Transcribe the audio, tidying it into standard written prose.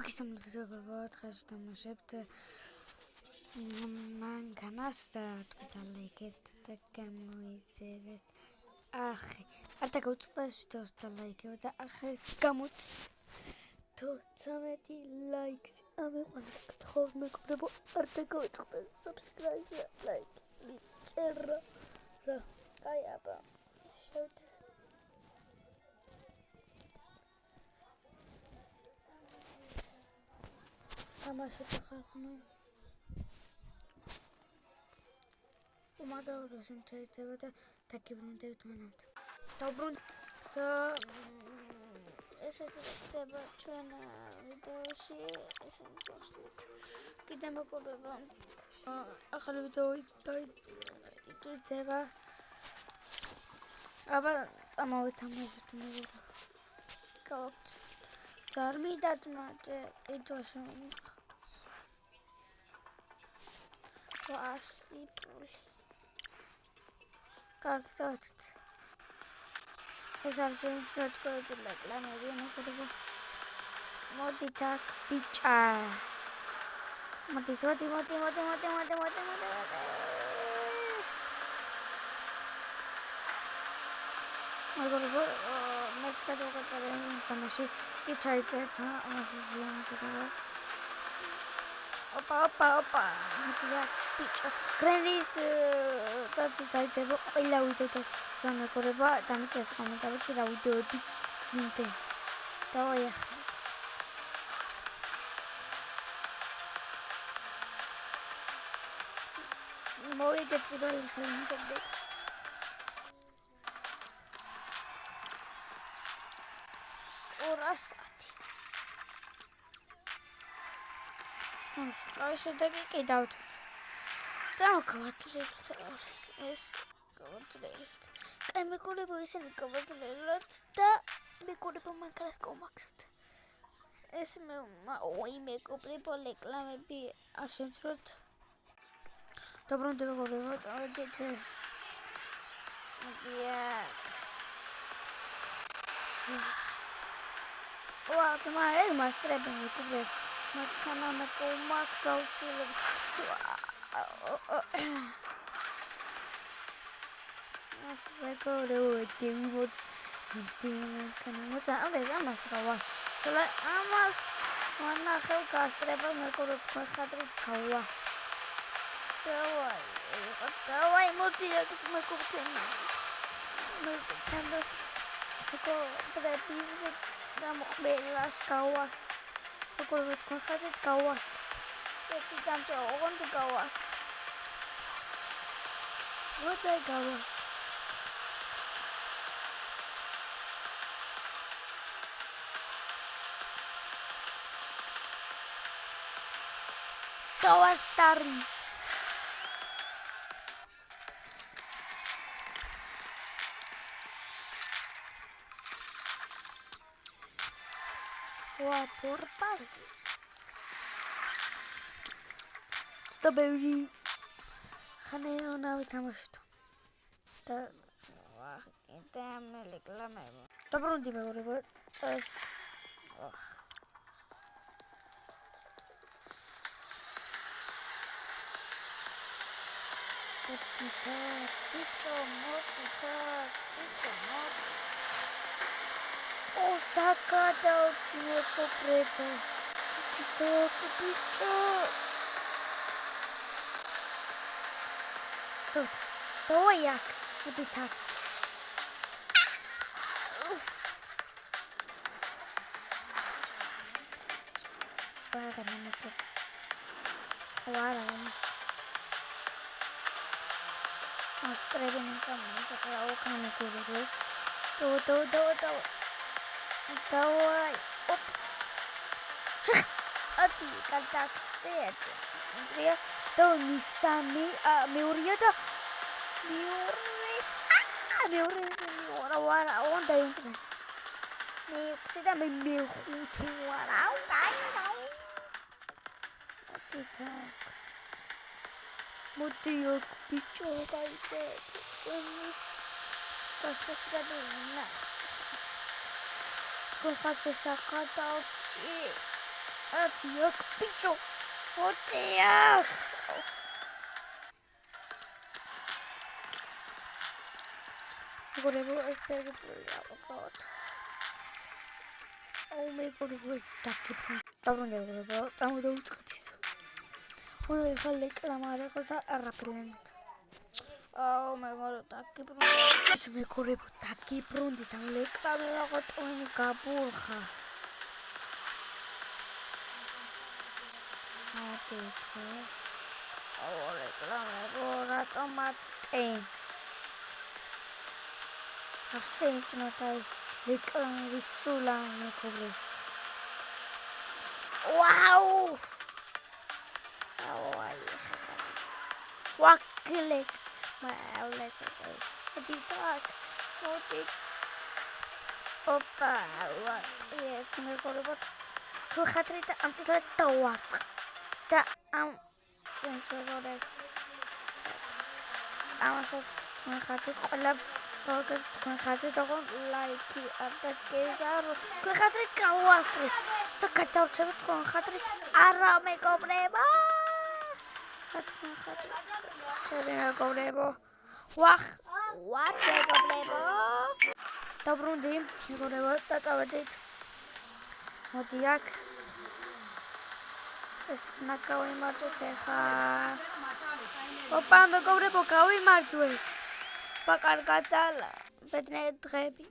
მოგესალმებით, დღეს ვთამაშებთ მანქანას და თქვით ლაიქეთ და გამოიწერეთ არხი. არ დაგაუწყდეს ვიდეოს და ლაიქებო და ახეს გამოიწერეთ. თუ 13 ლაიქს ამეყვანეთ, გთხოვთ მეგობრებო, არ დაგაუწყდეს subscribe და ლაიქი. წერა რა. აი აბა. თამაშობ ხალხო. უმადაუროს ინტერესება და დაგიბრუნდებით მანამდე. დაუბრუნდ და ესეთი ხდება ჩვენ ვიდეოში, ესეთი გავხსნით. კიდე მოგობრება. ახალი ვიდეო დაიწყება. აბა წამოვეთამაშოთ მეგობრებო. გავაკეთოთ. Zarmida tmate etosham. Asipul. Kartot. Esarjun tkotu reklame viene kodo. Modi tak picha. Modi. Măgălăvă, mergi ca două cățare în tămășii, de ce ai țeța, mă să ziua măgălăvă. Opa, mătia picha. Crendis, toți stai te vă, îi la uite tot, doamne măgălăvă, dar nu ți-ați comentat, și la uite o piți dinte. Da, o ia. Mă uit că ți-o doi hălin pe bec. Orasati. Ai შედეგი კი დავდოთ. დავკავათრებთ ეს გავათრებთ. კაი მეგობრებო, ისინი გავათრებთ და მეგობრებო მაგას კომაქსოთ. ეს მეგობრებო რეკლამები არ შემცროთ. დაბრუნდები მეგობრებო, წავედით. What my master me could Makana Max out go to Timwood. What's I must go on. So I must one whole cast ever make a Kawa. Go away, Moti, my cook chamber. Go to the pieces. Las kawas. Aku lihat kan kawas. Jadi jam seorang tu kawas. What kawas? Kawas tari. Wah, porpas. Sta beuri. Khane ona vitamashto. Ta wah, ente me reklame. Dabrundi megoreba. Motita, picho. Osaka da ultimo popreba. Tito kupicho. To jak? Bude tak. Para na to. Wala. Ostrebe nunca mais aquela okna kudo. To. Давай. Оп. Ати, контакт стоит. Андрей, то не сами, меурия да. Меурия, он дает. Me всегда me хутеварау, кайнау. Ати так. Мотиок пичо кайпет. Посестребина. Кое-что закатал чи. ათიაკ ბიჭო ათიაკ მეგობრებო ეს ფერგუპლია ვაკოთ აუ მეგობრებო დაგიბრუნ მეგობრებო წამოდაუწყეთ ის უნდა ეხლა რეკლამა არ იყოს და არაფერად აუ მეგობრებო დაგიბრუნდით ეს მეგობრებო დაგიბრუნდით ამ რეკლამა ვაკოთ ტვენი გაბურხა ოდეთქო აუ რეკლამებო რატომაც ტენ Astrinčnotai reklamy sulamy kubry. Wow! Ой, факелец. Малец это. Иди так. Вот и. Опа, вот. И мы говорим, что хотите амтилать товар. Да, я говорю. Амасат, мы хотим коллаб. Თქვენ ხართ და ლაიქი და გეზარო თქვენ ხართ გავასწრეთ და გადავწევთ თქვენ ხართ არა მეგობრებო თქვენ ხართ ჩერე მეგობრებო ვახ მეგობრებო დაბრუნდი მეგობრებო და წავედით მოდი აქ ეს ნაკავიმარჯვეთ ხა ოპა მეგობრებო გავიმარჯვეთ Pakar kata, bedne drebi.